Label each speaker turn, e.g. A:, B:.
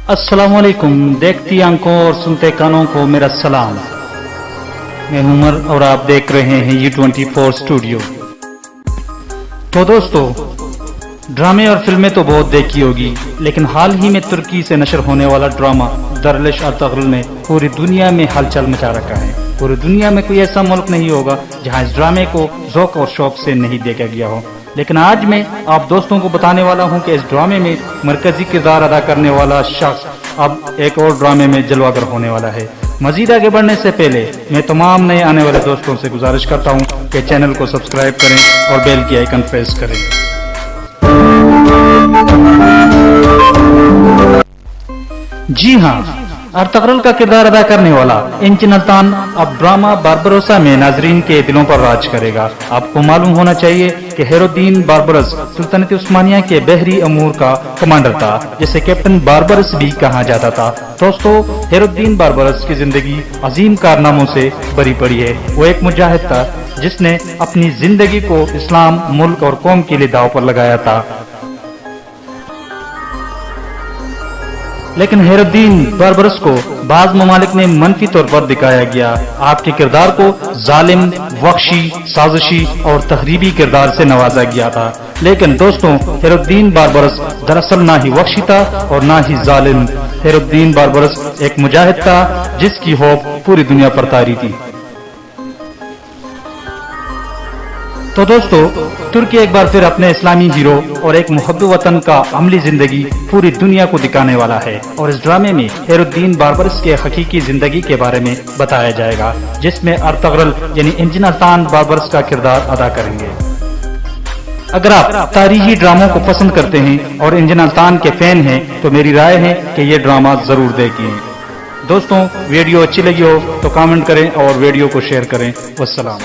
A: अस्सलाम वालेकुम। देखती आंखों और सुनते कानों को मेरा सलाम। मैं उमर और आप देख रहे हैं U24 स्टूडियो। तो दोस्तों, ड्रामे और फिल्में तो बहुत देखी होगी, लेकिन हाल ही में तुर्की से नशर होने वाला ड्रामा दरलिश अर्तगरुल ने पूरी दुनिया में हलचल मचा रखा है। पूरी दुनिया में कोई ऐसा मुल्क नहीं होगा जहां इस ड्रामे को ज़ौक़ और शौक से नहीं देखा गया हो। लेकिन आज मैं आप दोस्तों को बताने वाला हूं कि इस ड्रामे में मरकजी किरदार अदा करने वाला शख्स अब एक और ड्रामे में जलवागर होने वाला है। मजीद आगे बढ़ने से पहले मैं तमाम नए आने वाले दोस्तों से गुजारिश करता हूं कि चैनल को सब्सक्राइब करें और बेल की आइकन प्रेस करें। जी हाँ, अर्तगरुल का किरदार अदा करने वाला इंचिन अल्तान अब ड्रामा बारबरोसा में नाजरीन के दिलों पर राज करेगा। आपको मालूम होना चाहिए कि हेरोद्दीन बारबरस सुल्तानत उस्मानिया के बहरी अमूर का कमांडर था, जिसे कैप्टन बारबरस भी कहा जाता था। दोस्तों, हेरोद्दीन बारबरस की जिंदगी अजीम कारनामों से भरी पड़ी है। वो एक मुजाहिद था जिसने अपनी जिंदगी को इस्लाम, मुल्क और कौम के लिए दांव पर लगाया था। लेकिन हेरोद्दीन बारबरस को बाज ममालिक में मनफी तौर पर दिखाया गया। आपके किरदार को जालिम, वख्शी, साजिशी और तखरीबी किरदार से नवाजा गया था। लेकिन दोस्तों, हेरोद्दीन बारबरस दरअसल ना ही वख्शी था और ना ही जालिम। हेरोद्दीन बारबरस एक मुजाहिद था जिसकी होप पूरी दुनिया पर तारी थी। तो दोस्तों, तुर्की एक बार फिर अपने इस्लामी हीरो और एक मुहब्ब वतन का अमली जिंदगी पूरी दुनिया को दिखाने वाला है। और इस ड्रामे में हेरोद्दीन बारबरस के हकीकी जिंदगी के बारे में बताया जाएगा, जिसमें अर्तगरुल यानी इंचिन अल्तान बारबरस का किरदार अदा करेंगे। अगर आप तारीखी ड्रामों को पसंद करते हैं और इंचिन अल्तान के फैन हैं तो मेरी राय है कि ये ड्रामा जरूर देखें। दोस्तों, वीडियो अच्छी लगी हो तो कमेंट करें और वीडियो को शेयर करें। वस्सलाम।